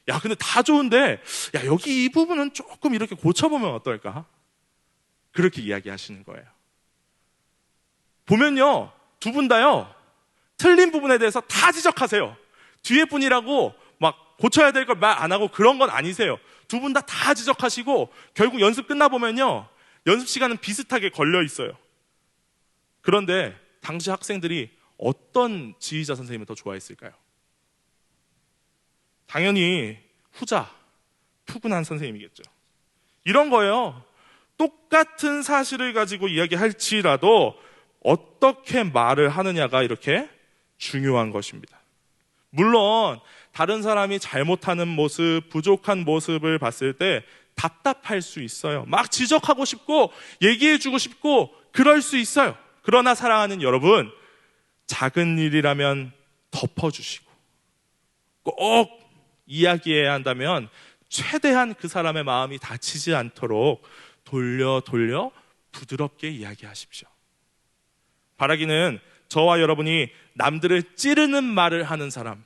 야, 근데 다 좋은데, 야, 여기 이 부분은 조금 이렇게 고쳐보면 어떨까? 그렇게 이야기하시는 거예요. 보면요, 두 분 다요, 틀린 부분에 대해서 다 지적하세요. 뒤에 분이라고 막 고쳐야 될 걸 말 안 하고 그런 건 아니세요. 두 분 다 지적하시고 결국 연습 끝나보면요, 연습 시간은 비슷하게 걸려 있어요. 그런데 당시 학생들이 어떤 지휘자 선생님을 더 좋아했을까요? 당연히 후자, 푸근한 선생님이겠죠. 이런 거예요. 똑같은 사실을 가지고 이야기할지라도 어떻게 말을 하느냐가 이렇게 중요한 것입니다. 물론 다른 사람이 잘못하는 모습, 부족한 모습을 봤을 때 답답할 수 있어요. 막 지적하고 싶고 얘기해주고 싶고 그럴 수 있어요. 그러나 사랑하는 여러분, 작은 일이라면 덮어주시고 꼭 이야기해야 한다면 최대한 그 사람의 마음이 다치지 않도록 돌려 부드럽게 이야기하십시오. 바라기는 저와 여러분이 남들을 찌르는 말을 하는 사람,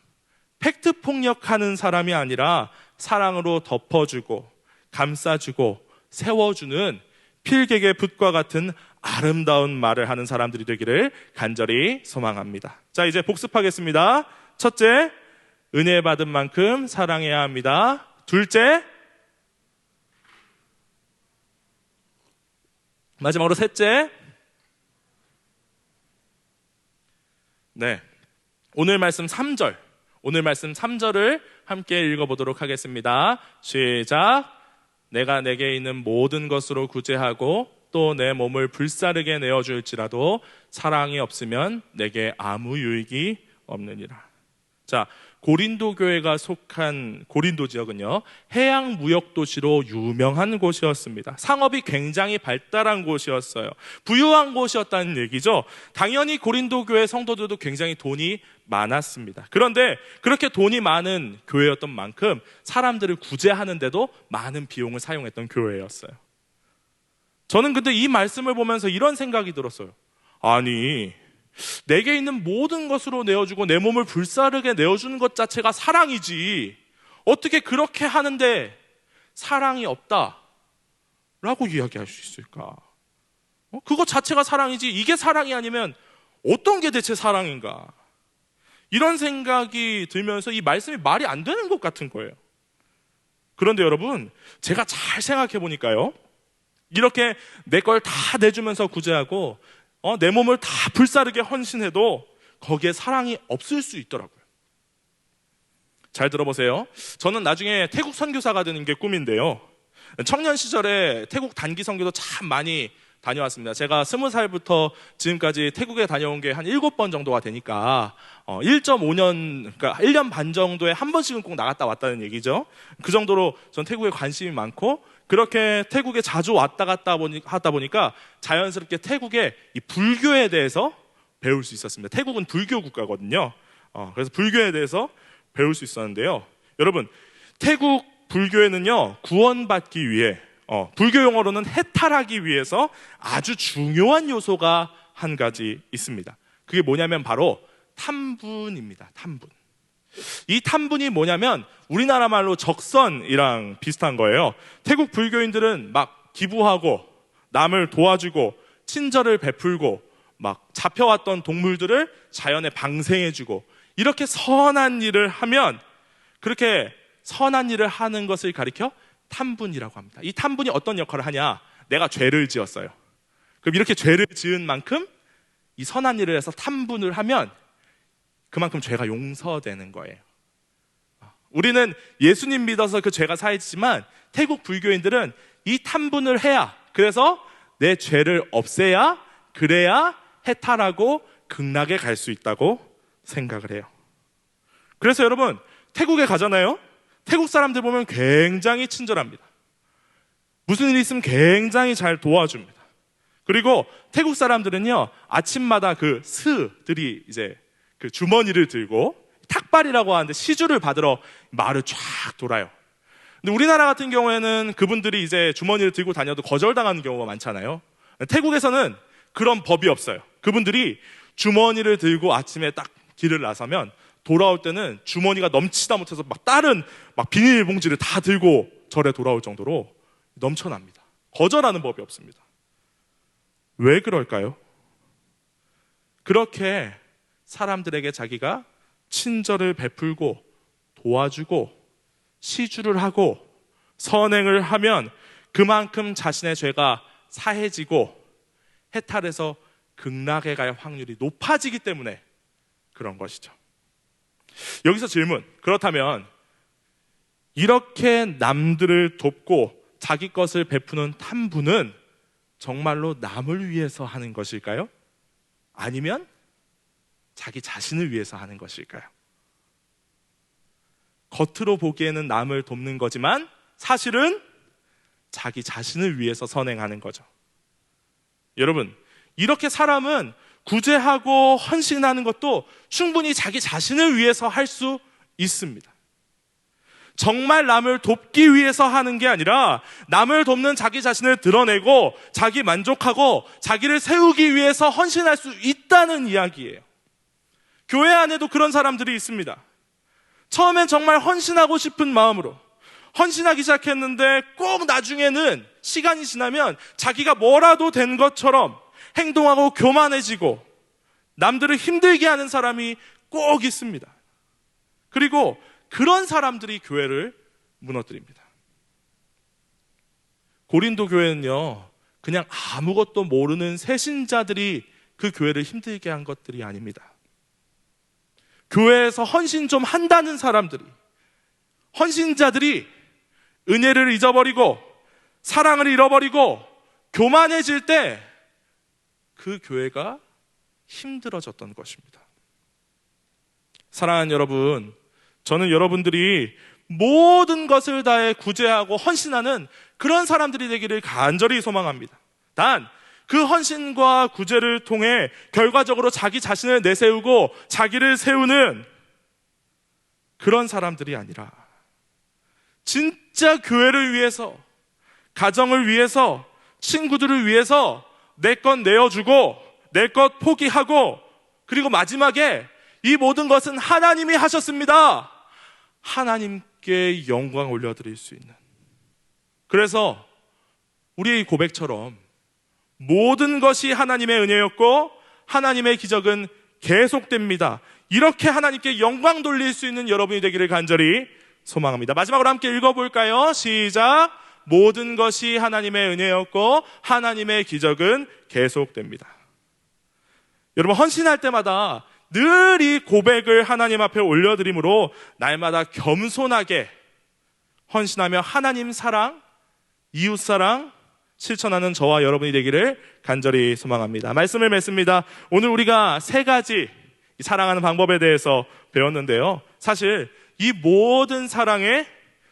팩트 폭력하는 사람이 아니라 사랑으로 덮어주고 감싸주고 세워주는 필객의 붓과 같은 아름다운 말을 하는 사람들이 되기를 간절히 소망합니다. 자, 이제 복습하겠습니다. 첫째, 은혜 받은 만큼 사랑해야 합니다. 둘째, 마지막으로 셋째, 네, 오늘 말씀 3절을 함께 읽어보도록 하겠습니다. 시작. 내가 내게 있는 모든 것으로 구제하고 또 내 몸을 불사르게 내어줄지라도 사랑이 없으면 내게 아무 유익이 없느니라. 자, 고린도 교회가 속한 고린도 지역은요, 해양 무역 도시로 유명한 곳이었습니다. 상업이 굉장히 발달한 곳이었어요. 부유한 곳이었다는 얘기죠. 당연히 고린도 교회 성도들도 굉장히 돈이 많았습니다. 그런데 그렇게 돈이 많은 교회였던 만큼 사람들을 구제하는데도 많은 비용을 사용했던 교회였어요. 저는 근데 이 말씀을 보면서 이런 생각이 들었어요. 아니, 내게 있는 모든 것으로 내어주고 내 몸을 불사르게 내어주는 것 자체가 사랑이지, 어떻게 그렇게 하는데 사랑이 없다라고 이야기할 수 있을까? 그거 자체가 사랑이지 이게 사랑이 아니면 어떤 게 대체 사랑인가? 이런 생각이 들면서 이 말씀이 말이 안 되는 것 같은 거예요. 그런데 여러분, 제가 잘 생각해 보니까요, 이렇게 내 걸 다 내주면서 구제하고 내 몸을 다 불사르게 헌신해도 거기에 사랑이 없을 수 있더라고요. 잘 들어보세요. 저는 나중에 태국 선교사가 되는 게 꿈인데요, 청년 시절에 태국 단기 선교도 참 많이 다녀왔습니다. 제가 20살부터 지금까지 태국에 다녀온 게 한 7번 정도가 되니까 1.5년, 그러니까 1년 반 정도에 한 번씩은 꼭 나갔다 왔다는 얘기죠. 그 정도로 전 태국에 관심이 많고, 그렇게 태국에 자주 왔다 갔다 하다 보니까 자연스럽게 태국의 이 불교에 대해서 배울 수 있었습니다. 태국은 불교 국가거든요. 그래서 불교에 대해서 배울 수 있었는데요. 여러분, 태국 불교에는요, 구원받기 위해, 불교 용어로는 해탈하기 위해서 아주 중요한 요소가 한 가지 있습니다. 그게 뭐냐면 바로 탐분입니다. 탐분. 이 탐분이 뭐냐면 우리나라 말로 적선이랑 비슷한 거예요. 태국 불교인들은 막 기부하고 남을 도와주고 친절을 베풀고 막 잡혀왔던 동물들을 자연에 방생해주고 이렇게 선한 일을 하면, 그렇게 선한 일을 하는 것을 가리켜 탐분이라고 합니다. 이 탐분이 어떤 역할을 하냐? 내가 죄를 지었어요. 그럼 이렇게 죄를 지은 만큼 이 선한 일을 해서 탐분을 하면 그만큼 죄가 용서되는 거예요. 우리는 예수님 믿어서 그 죄가 사해지지만 태국 불교인들은 이 탐분을 해야, 그래서 내 죄를 없애야, 그래야 해탈하고 극락에 갈 수 있다고 생각을 해요. 그래서 여러분, 태국에 가잖아요. 태국 사람들 보면 굉장히 친절합니다. 무슨 일이 있으면 굉장히 잘 도와줍니다. 그리고 태국 사람들은요, 아침마다 그 스들이 이제 그 주머니를 들고 탁발이라고 하는데 시주를 받으러 마을을 쫙 돌아요. 근데 우리나라 같은 경우에는 그분들이 이제 주머니를 들고 다녀도 거절당하는 경우가 많잖아요. 태국에서는 그런 법이 없어요. 그분들이 주머니를 들고 아침에 딱 길을 나서면 돌아올 때는 주머니가 넘치다 못해서 막 다른 막 비닐봉지를 다 들고 절에 돌아올 정도로 넘쳐납니다. 거절하는 법이 없습니다. 왜 그럴까요? 그렇게 사람들에게 자기가 친절을 베풀고 도와주고 시주를 하고 선행을 하면 그만큼 자신의 죄가 사해지고 해탈해서 극락에 갈 확률이 높아지기 때문에 그런 것이죠. 여기서 질문. 그렇다면 이렇게 남들을 돕고 자기 것을 베푸는 탐부는 정말로 남을 위해서 하는 것일까요? 아니면 자기 자신을 위해서 하는 것일까요? 겉으로 보기에는 남을 돕는 거지만 사실은 자기 자신을 위해서 선행하는 거죠. 여러분, 이렇게 사람은 구제하고 헌신하는 것도 충분히 자기 자신을 위해서 할 수 있습니다. 정말 남을 돕기 위해서 하는 게 아니라 남을 돕는 자기 자신을 드러내고 자기 만족하고 자기를 세우기 위해서 헌신할 수 있다는 이야기예요. 교회 안에도 그런 사람들이 있습니다. 처음엔 정말 헌신하고 싶은 마음으로 헌신하기 시작했는데 꼭 나중에는 시간이 지나면 자기가 뭐라도 된 것처럼 행동하고 교만해지고 남들을 힘들게 하는 사람이 꼭 있습니다. 그리고 그런 사람들이 교회를 무너뜨립니다. 고린도 교회는요, 그냥 아무것도 모르는 새신자들이 그 교회를 힘들게 한 것들이 아닙니다. 교회에서 헌신 좀 한다는 사람들이, 헌신자들이 은혜를 잊어버리고 사랑을 잃어버리고 교만해질 때 그 교회가 힘들어졌던 것입니다. 사랑하는 여러분, 저는 여러분들이 모든 것을 다해 구제하고 헌신하는 그런 사람들이 되기를 간절히 소망합니다. 단, 그 헌신과 구제를 통해 결과적으로 자기 자신을 내세우고 자기를 세우는 그런 사람들이 아니라 진짜 교회를 위해서, 가정을 위해서, 친구들을 위해서 내 것 내어주고 내 것 포기하고 그리고 마지막에 이 모든 것은 하나님이 하셨습니다. 하나님께 영광 올려드릴 수 있는, 그래서 우리의 고백처럼 모든 것이 하나님의 은혜였고 하나님의 기적은 계속됩니다. 이렇게 하나님께 영광 돌릴 수 있는 여러분이 되기를 간절히 소망합니다. 마지막으로 함께 읽어볼까요? 시작. 모든 것이 하나님의 은혜였고 하나님의 기적은 계속됩니다. 여러분, 헌신할 때마다 늘 이 고백을 하나님 앞에 올려드림으로 날마다 겸손하게 헌신하며 하나님 사랑, 이웃 사랑 실천하는 저와 여러분이 되기를 간절히 소망합니다. 말씀을 맺습니다. 오늘 우리가 세 가지 사랑하는 방법에 대해서 배웠는데요, 사실 이 모든 사랑의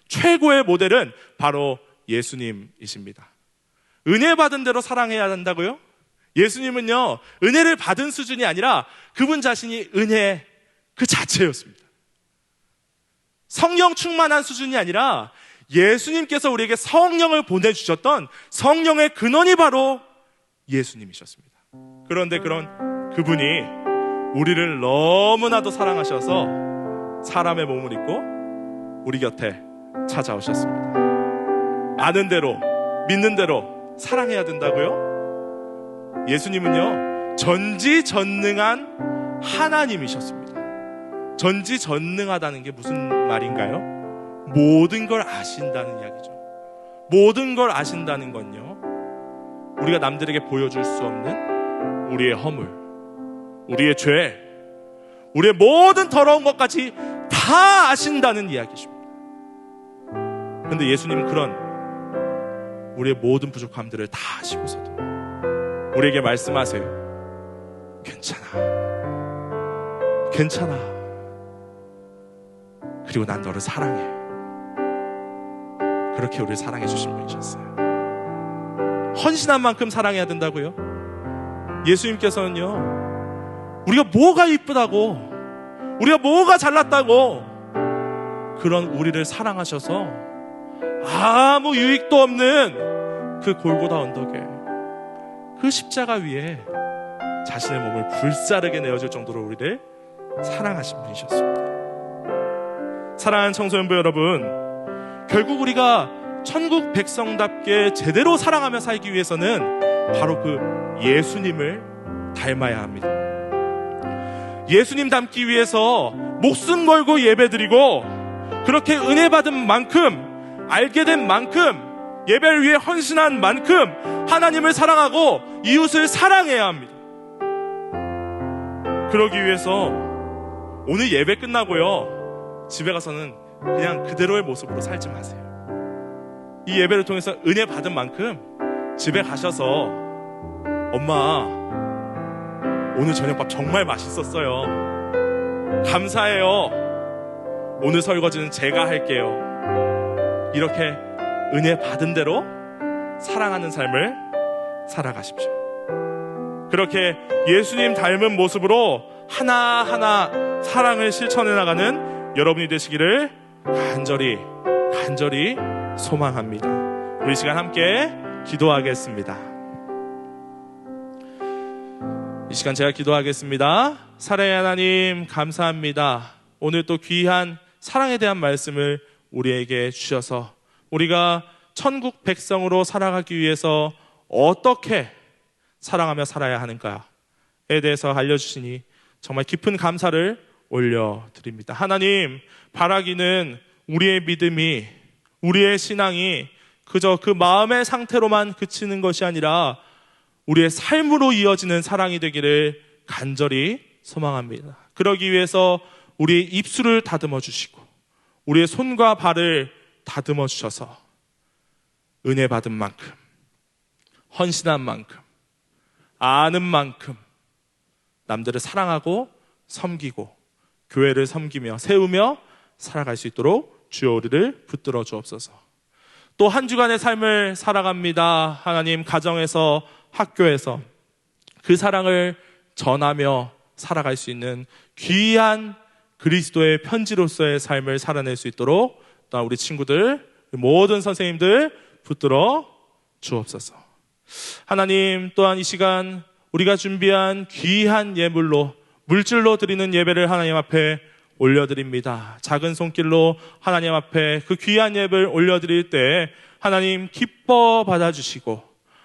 최고의 모델은 바로 예수님이십니다. 은혜 받은 대로 사랑해야 한다고요? 예수님은요, 은혜를 받은 수준이 아니라 그분 자신이 은혜 그 자체였습니다. 성령 충만한 수준이 아니라 예수님께서 우리에게 성령을 보내주셨던 성령의 근원이 바로 예수님이셨습니다. 그런데 그런 그분이 우리를 너무나도 사랑하셔서 사람의 몸을 입고 우리 곁에 찾아오셨습니다. 아는 대로, 믿는 대로 사랑해야 된다고요? 예수님은요, 전지전능한 하나님이셨습니다. 전지전능하다는 게 무슨 말인가요? 모든 걸 아신다는 이야기죠. 모든 걸 아신다는 건요, 우리가 남들에게 보여줄 수 없는 우리의 허물, 우리의 죄, 우리의 모든 더러운 것까지 다 아신다는 이야기십니다. 그런데 예수님은 그런 우리의 모든 부족함들을 다 아시고서도 우리에게 말씀하세요. 괜찮아. 그리고 난 너를 사랑해. 그렇게 우리를 사랑해 주신 분이셨어요. 헌신한 만큼 사랑해야 된다고요? 예수님께서는요, 우리가 뭐가 이쁘다고, 우리가 뭐가 잘났다고 그런 우리를 사랑하셔서 아무 유익도 없는 그 골고다 언덕에, 그 십자가 위에 자신의 몸을 불사르게 내어줄 정도로 우리를 사랑하신 분이셨습니다. 사랑하는 청소년부 여러분, 결국 우리가 천국 백성답게 제대로 사랑하며 살기 위해서는 바로 그 예수님을 닮아야 합니다. 예수님 닮기 위해서 목숨 걸고 예배드리고 그렇게 은혜 받은 만큼, 알게 된 만큼, 예배를 위해 헌신한 만큼 하나님을 사랑하고 이웃을 사랑해야 합니다. 그러기 위해서 오늘 예배 끝나고요, 집에 가서는 그냥 그대로의 모습으로 살지 마세요. 이 예배를 통해서 은혜 받은 만큼 집에 가셔서 엄마 오늘 저녁밥 정말 맛있었어요. 감사해요. 오늘 설거지는 제가 할게요. 이렇게 은혜 받은 대로 사랑하는 삶을 살아가십시오. 그렇게 예수님 닮은 모습으로 하나하나 사랑을 실천해 나가는 여러분이 되시기를 간절히 소망합니다. 우리 시간 함께 기도하겠습니다. 이 시간 제가 기도하겠습니다. 사랑의 하나님 감사합니다. 오늘 또 귀한 사랑에 대한 말씀을 우리에게 주셔서 우리가 천국 백성으로 살아가기 위해서 어떻게 사랑하며 살아야 하는가에 대해서 알려주시니 정말 깊은 감사를 올려드립니다. 하나님, 바라기는 우리의 믿음이, 우리의 신앙이 그저 그 마음의 상태로만 그치는 것이 아니라 우리의 삶으로 이어지는 사랑이 되기를 간절히 소망합니다. 그러기 위해서 우리의 입술을 다듬어 주시고 우리의 손과 발을 다듬어 주셔서 은혜 받은 만큼, 헌신한 만큼, 아는 만큼 남들을 사랑하고 섬기고 교회를 섬기며 세우며 살아갈 수 있도록 주여 우리를 붙들어 주옵소서. 또 한 주간의 삶을 살아갑니다. 하나님, 가정에서 학교에서 그 사랑을 전하며 살아갈 수 있는 귀한 그리스도의 편지로서의 삶을 살아낼 수 있도록 또한 우리 친구들, 모든 선생님들 붙들어 주옵소서. 하나님, 또한 이 시간 우리가 준비한 귀한 예물로, 물질로 드리는 예배를 하나님 앞에 올려드립니다. 작은 손길로 하나님 앞에 그 귀한 예배를 올려드릴 때 하나님 기뻐 받아주시고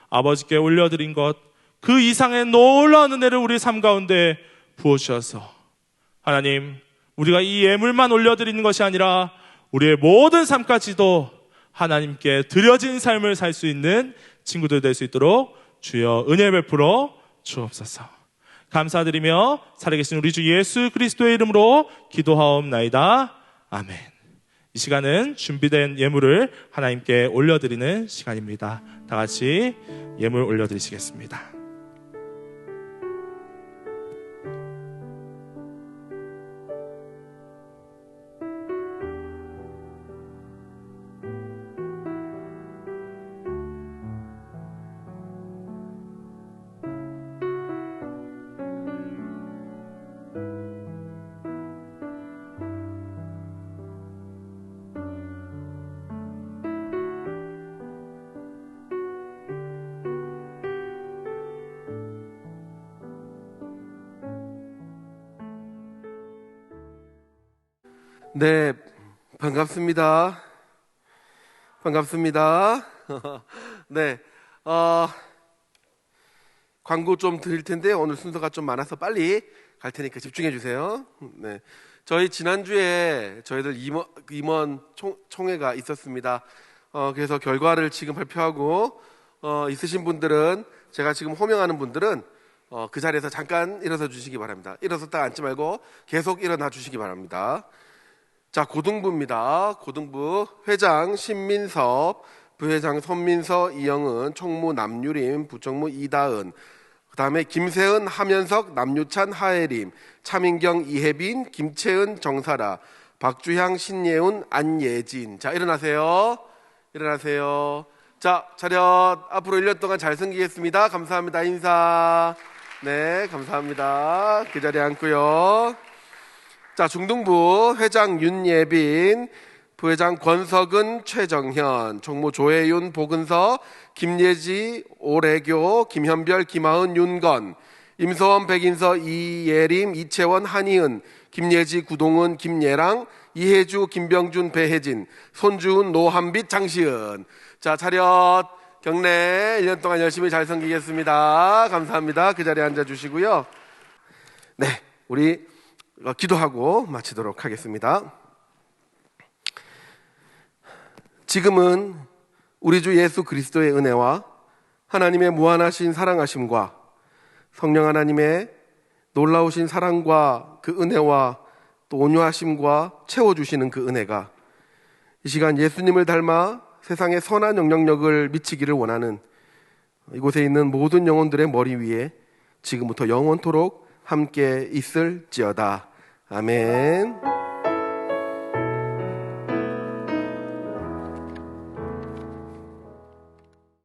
아버지께 올려드린 것 그 이상의 놀라운 은혜를 우리 삶 가운데 부어주셔서 하나님, 우리가 이 예물만 올려드리는 것이 아니라 우리의 모든 삶까지도 하나님께 드려진 삶을 살 수 있는 친구들 될 수 있도록 주여 은혜 베풀어 주옵소서. 감사드리며 살아계신 우리 주 예수 그리스도의 이름으로 기도하옵나이다. 아멘. 이 시간은 준비된 예물을 하나님께 올려드리는 시간입니다. 다 같이 예물 올려드리시겠습니다. 네, 반갑습니다. 네, 광고 좀 드릴 텐데 오늘 순서가 좀 많아서 빨리 갈 테니까 집중해 주세요. 네, 저희 지난주에 저희들 임원 총회가 있었습니다. 그래서 결과를 지금 발표하고 있으신 분들은, 제가 지금 호명하는 분들은 그 자리에서 잠깐 일어서 주시기 바랍니다. 일어섰다 앉지 말고 계속 일어나 주시기 바랍니다. 자, 고등부입니다. 고등부 회장 신민섭, 부회장 손민서, 이영은, 총무 남유림, 부총무 이다은, 그 다음에 김세은, 하면석, 남유찬, 하혜림, 차민경, 이혜빈, 김채은, 정사라, 박주향, 신예훈, 안예진. 자, 일어나세요. 자, 차렷. 앞으로 1년 동안 잘 섬기겠습니다. 감사합니다. 인사. 네, 감사합니다. 그 자리에 앉고요. 자, 중등부 회장 윤예빈, 부회장 권석은, 최정현, 총무 조혜윤, 보근서, 김예지, 오래교, 김현별, 김하은, 윤건, 임소원, 백인서, 이예림, 이채원, 한희은, 김예지, 구동은, 김예랑, 이혜주, 김병준, 배혜진, 손주은, 노한빛, 장시은. 자, 차렷. 경례. 1년 동안 열심히 잘 섬기겠습니다. 감사합니다. 그 자리에 앉아주시고요. 네, 우리 기도하고 마치도록 하겠습니다. 지금은 우리 주 예수 그리스도의 은혜와 하나님의 무한하신 사랑하심과 성령 하나님의 놀라우신 사랑과 그 은혜와 또 온유하심과 채워주시는 그 은혜가 이 시간 예수님을 닮아 세상에 선한 영향력을 미치기를 원하는 이곳에 있는 모든 영혼들의 머리 위에 지금부터 영원토록 함께 있을지어다. 아멘.